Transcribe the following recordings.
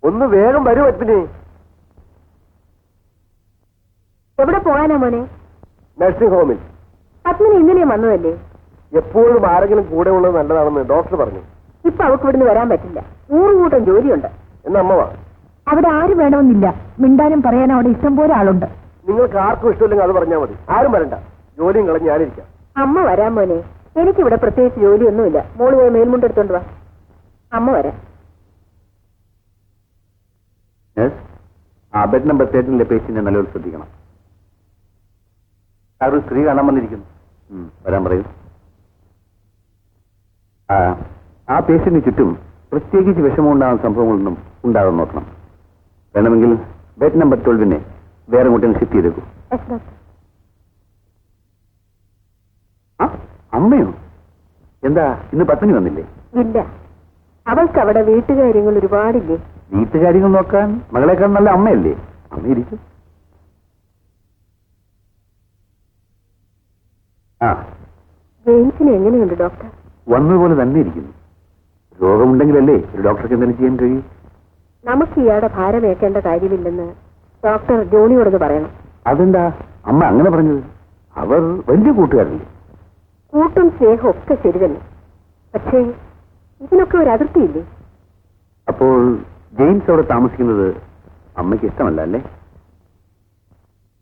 ഒന്ന് വേഗം വരൂ പത്മിനി. എവിടെ പോകാനാ മോനെ? നഴ്സിംഗ് ഹോമിൽ. പത്മിനി ഇന്നലെ വന്നതല്ലേ? എപ്പോഴും ആരെങ്കിലും കൂടെ ഉള്ളത് നല്ലതാണെന്ന് ഡോക്ടർ പറഞ്ഞു. ഇപ്പൊ അവൾക്ക് ഇവിടുന്ന് വരാൻ പറ്റില്ല. 100 കൂട്ടം ജോലിയുണ്ട്. എന്ന് അമ്മ വാ. അവിടെ ആരും വേണമെന്നില്ല. മിണ്ടാനും പറയാനും അവിടെ ഇഷ്ടം പോലെ ആളുണ്ട്. നിങ്ങൾക്ക് ആർക്കും ഇഷ്ടമില്ലെങ്കിൽ അത് പറഞ്ഞാൽ മതി. ആരും വരണ്ട. ജോലിയും കളഞ്ഞ് ഞാനിരിക്കാം. അമ്മ വരാൻ മോനെ. എനിക്കിവിടെ പ്രത്യേകിച്ച് ജോലിയൊന്നുമില്ല. മോള് പോയി മേൽമുണ്ടെടുത്തോണ്ട് വാ. അമ്മ വരാം. ആ ബെഡ് നമ്പർ 13 പേഷ്യന്റിനെ നല്ലപോലെ ശ്രദ്ധിക്കണം. ഒരു സ്ത്രീ കാണാൻ വന്നിരിക്കുന്നു. വരാൻ പറയൂ. ആ പേഷ്യന്റിന് ചുറ്റും പ്രത്യേകിച്ച് വിഷമമുണ്ടാകുന്ന സംഭവങ്ങളൊന്നും ഉണ്ടാകാൻ നോക്കണം. വേണമെങ്കിൽ ബെഡ് നമ്പർ 12 വേറെ കൂട്ടിന് ഷിഫ്റ്റ് ചെയ്തേക്കൂ. അമ്മയോ? എന്താ ഇന്ന് പത്മിനി വന്നില്ലേ? ഇല്ല, അവൾക്ക് അവിടെ വീട്ടുകാര്യങ്ങൾ ഒരുപാടില്ലേ. വീട്ടുകാര്യങ്ങൾ നോക്കാൻ മകളെക്കാൾ നല്ല അമ്മയല്ലേ? അമ്മ ഇരിക്കും. ജെയിംസിന് എങ്ങനെയുണ്ട് ഡോക്ടർ? വന്നതുപോലെ തന്നെ ഇരിക്കുന്നു. രോഗമുണ്ടെങ്കിലല്ലേ ഒരു ഡോക്ടർക്ക് എന്തെങ്കിലും ചെയ്യാൻ കഴിയും? നമുക്ക് ഇയാളുടെ ഭാരമേക്കേണ്ട കാര്യമില്ലെന്ന് ഡോക്ടർ ജോണിയോടൊന്ന് പറയണം. അതെന്താ അമ്മ അങ്ങനെ പറഞ്ഞത്? അവർ വലിയ കൂട്ടുകാരല്ലേ? കൂട്ടും സ്നേഹവും ഒക്കെ ശരി തന്നെ. പക്ഷേ ഇതിനൊക്കെ ഒരു അതിർത്തിയില്ലേ? അപ്പോൾ ജെയിംസ് അവിടെ താമസിക്കുന്നത് അമ്മയ്ക്ക് ഇഷ്ടമല്ല അല്ലേ?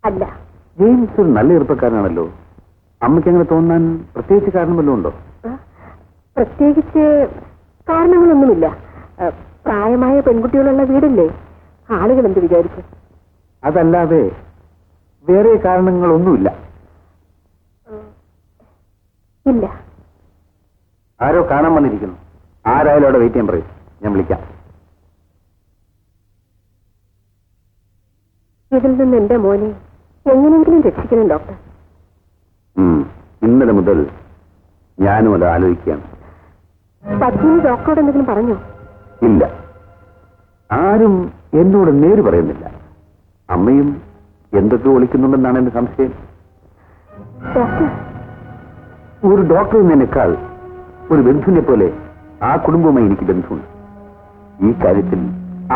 അല്ല. ജെയിംസ് ഒരു നല്ല ചെറുപ്പക്കാരനാണല്ലോ. അമ്മയ്ക്ക് അങ്ങനെ തോന്നാൻ പ്രത്യേകിച്ച് കാരണം വല്ലതും ഉണ്ടോ? പ്രത്യേകിച്ച് കാരണങ്ങളൊന്നുമില്ല. പ്രായമായ പെൺകുട്ടികളുള്ള വീടല്ലേ, ആളുകൾ എന്ത് വിചാരിക്കും? അതല്ലാതെ വേറെ കാരണങ്ങളൊന്നുമില്ല. ഇല്ല. ആരോ കാണാൻ വന്നിരിക്കുന്നു. ആരായാലും അവിടെ വെയിറ്റ് ചെയ്യാൻ പറയും. ഞാൻ വിളിക്കാം. ഇതിൽ നിന്ന് എന്റെ മോനെ എങ്ങനെയെങ്കിലും രക്ഷിക്കണം ഡോക്ടർ. ഇന്നലെ മുതൽ ഞാനും അത് ആലോചിക്കുകയാണ്. പത്മിനി ഡോക്ടറോട് എന്തെങ്കിലും പറഞ്ഞോ? ഇല്ല, ആരും എന്നോട് നേര് പറയുന്നില്ല. അമ്മയും എന്തൊക്കെ ഒളിക്കുന്നുണ്ടെന്നാണ് എന്റെ സംശയം. ഡോക്ടർ, ഒരു ഡോക്ടർ എന്നതിനേക്കാൾ ഒരു ബന്ധുവിനെ പോലെ ആ കുടുംബവുമായി എനിക്ക് ബന്ധമുണ്ട്. ഈ കാര്യത്തിൽ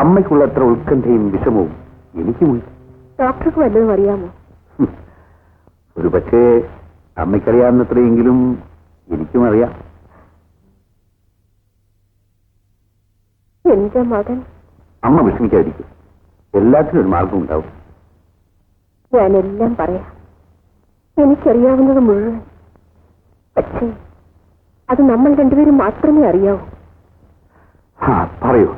അമ്മയ്ക്കുള്ള അത്ര ഉത്കണ്ഠയും വിഷമവും എനിക്കുമുണ്ട്. ഡോക്ടർക്ക് വല്ലതും അറിയാമോ? ഒരു പക്ഷേ അമ്മയ്ക്കറിയാവുന്നത്രയെങ്കിലും എനിക്കും അറിയാം. എന്റെ മകൻ. അമ്മ വിഷമിക്കാതിരിക്കും. എല്ലാത്തിനും ഒരു മാർഗം ഉണ്ടാവും. ഞാനെല്ലാം പറയാം, എനിക്കറിയാവുന്നത് മുഴുവൻ. പക്ഷേ അത് നമ്മൾ രണ്ടുപേരും മാത്രമേ അറിയാവൂ. പറയൂ.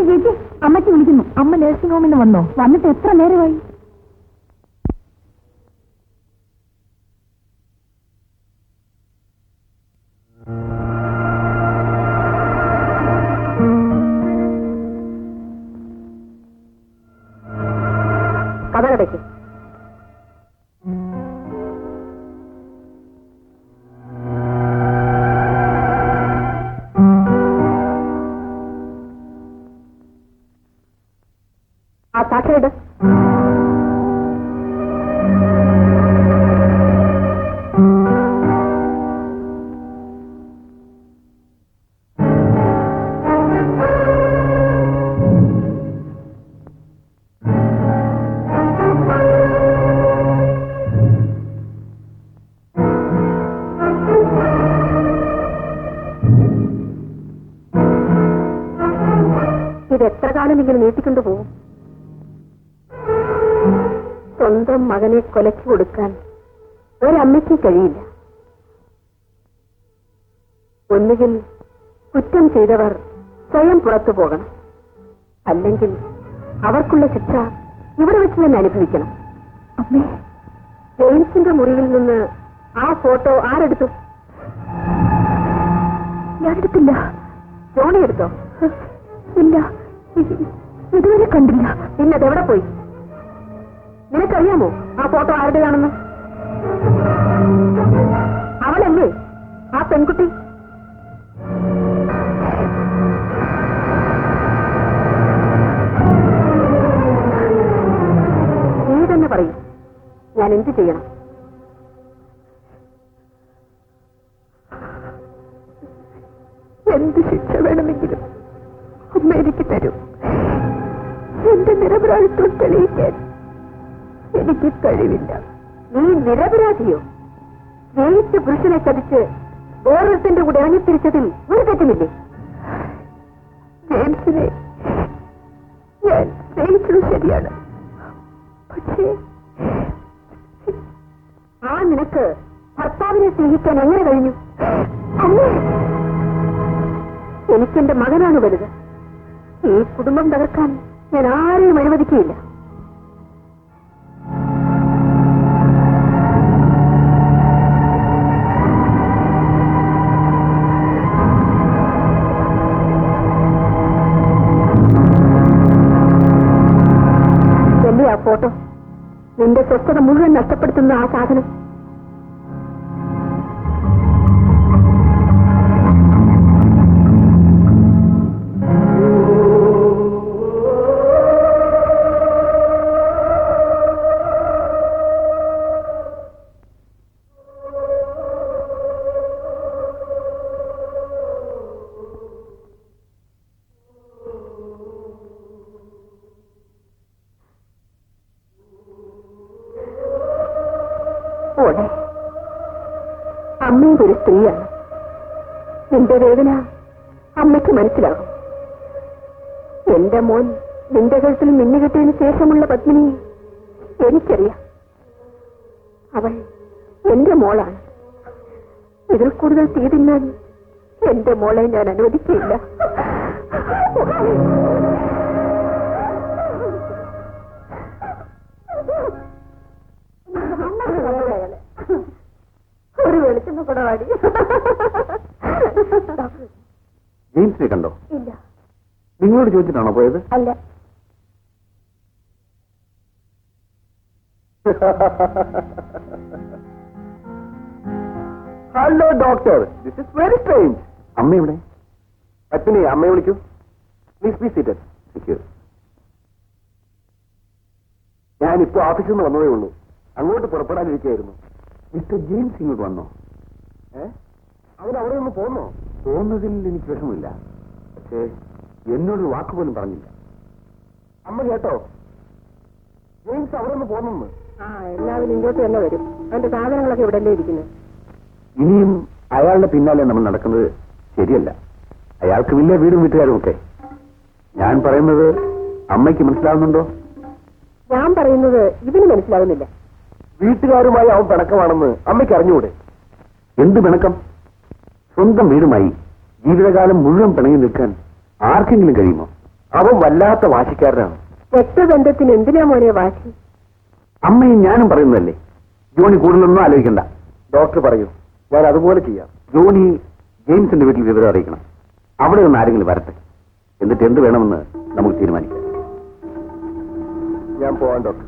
ചേച്ചി, അമ്മയ്ക്ക് വിളിക്കുന്നു. അമ്മ നഴ്സിംഗ് ഹോമിൽ നിന്ന് വന്നോ? വന്നിട്ട് എത്ര നേരമായി? കഥകടയ്ക്ക്. ആ സാക്ഷരയുടെ ഇതെത്ര കാലം ഇങ്ങനെ നീട്ടിക്കൊണ്ടു പോകും? സ്വന്തം മകനെ കൊലച്ചു കൊടുക്കാൻ ഒരമ്മയ്ക്ക് കഴിയില്ല. ഒന്നുകിൽ കുറ്റം ചെയ്തവർ സ്വയം പുറത്തു പോകണം, അല്ലെങ്കിൽ അവർക്കുള്ള ശിക്ഷ ഇവിടെ വെച്ച് തന്നെ അനുഭവിക്കണം. അമ്മേ, ജെയിംസിന്റെ മുറിയിൽ നിന്ന് ആ ഫോട്ടോ ആരെടുത്തു? ഞാനെടുത്തില്ല. ജോണി എടുത്തോ? ഇല്ല, ഇതുവരെ കണ്ടില്ല. പിന്നെ അതെവിടെ പോയി? നിനക്കറിയാമോ ആ ഫോട്ടോ ആരുടേതാണെന്ന്? അവളല്ലേ ആ പെൺകുട്ടി? ഞാൻ എന്ത് ചെയ്യണം? എന്ത് ശിക്ഷ വേണമെങ്കിലും അമ്മ എനിക്ക് തരും. എന്റെ നിരപരാധിത്വം തെളിയിക്കാൻ എനിക്ക് കഴിവില്ല. നീ നിരപരാധിയോ? ജയിച്ച പുരുഷനെ ചതിച്ച് വേറൊരുത്തിന്റെ കൂടെ ഇറങ്ങിത്തിരിച്ചതിൽ ഒരു തെറ്റുമില്ലേ? ജെയിംസിനെ ഞാൻ സ്നേഹിച്ചത് ശരിയാണ്. പക്ഷേ ആ നിനക്ക് ഭർത്താവിനെ സ്നേഹിക്കാൻ എങ്ങനെ കഴിഞ്ഞു? അമ്മേ, എനിക്കെന്റെ മകനാണ് വലുത്. ഈ കുടുംബം തകർക്കാൻ ഞാൻ ആരെയും അനുവദിക്കുകയില്ല. ആ ഫോട്ടോ നിന്റെ സ്വസ്ഥത മുഴുവൻ നഷ്ടപ്പെടുത്തുന്ന ആ സാധനം. അമ്മയും ഒരു സ്ത്രീയാണ്. നിന്റെ വേദന അമ്മയ്ക്ക് മനസ്സിലാകും. എന്റെ മോൻ നിന്റെ കഴുത്തിൽ മിന്നുകെട്ടിയതിനു ശേഷമുള്ള പത്മിനിയെ എനിക്കറിയാം. അവൾ എന്റെ മോളാണ്. ഇതിൽ കൂടുതൽ തീ തിന്നാൻ എന്റെ മോളെ ഞാൻ അനുവദിക്കില്ല. ഒരു വെളിച്ചെണ്ണ കൂടെ വാടി. ജെയിംസിനെ കണ്ടോ? ഇല്ല. നിങ്ങളോട് ചോദിച്ചിട്ടാണോ പോയത്? അല്ല. Hello doctor, this is very strange. അമ്മ എവിടെ? പത്മിനി, അമ്മയെ വിളിക്കൂ. Please be seated. ഞാനിപ്പോ ഓഫീസിൽ നിന്ന് വന്നതേ ഉള്ളൂ. അങ്ങോട്ട് പുറപ്പെടാനിരിക്കുകയായിരുന്നു. മിസ്റ്റർ ജെയിംസ് ഇങ്ങോട്ട് വന്നോ? അവൻ അവിടെ നിന്ന് പോന്നോ? പോകുന്നതിൽ എനിക്ക് വിഷമില്ല. പക്ഷേ എന്നോടൊരു വാക്കുപോലും പറഞ്ഞില്ല. അമ്മ കേട്ടോ? ജെയിംസ് അവിടെ നിന്ന് പോന്നെന്ന്. എല്ലാവരും ഇങ്ങോട്ട് തന്നെ വരും. അവന്റെ സാധനങ്ങളൊക്കെ ഇവിടെ അല്ലേ ഇരിക്കുന്നത്. ഇനിയും അയാളുടെ പിന്നാലെ നമ്മൾ നടക്കുന്നത് ശരിയല്ല. അയാൾക്ക് വലിയ വീടും വീട്ടുകാരും ഒക്കെ. ഞാൻ പറയുന്നത് അമ്മയ്ക്ക് മനസ്സിലാവുന്നുണ്ടോ? ഞാൻ പറയുന്നത് ഇവന് മനസ്സിലാവുന്നില്ല. വീട്ടുകാരുമായി അവൻ പിണക്കമാണെന്ന് അമ്മയ്ക്ക് അറിഞ്ഞുകൂടെ? എന്ത് പിണക്കം? സ്വന്തം വീടുമായി ജീവിതകാലം മുഴുവൻ പിണങ്ങി നിൽക്കാൻ ആർക്കെങ്കിലും കഴിയുമോ? അവൻ വല്ലാത്ത വാശിക്കാരനാണ്. രക്തബന്ധത്തിന് എന്തിനാ മോനെ വാശി? അമ്മയും ഞാനും പറയുന്നതല്ലേ. ജോണി കൂടുതലൊന്നും ആലോചിക്കണ്ട. ഡോക്ടർ പറയൂ, ഞാൻ അതുപോലെ ചെയ്യാം. ജോണി ജെയിംസിന്റെ വീട്ടിൽ വിവരം അറിയിക്കണം. അവിടെ നിന്ന് ആരെങ്കിലും വരട്ടെ. എന്നിട്ട് എന്ത് വേണമെന്ന് നമുക്ക് തീരുമാനിക്കാം. ഞാൻ പോവാൻ ഡോക്ടർ.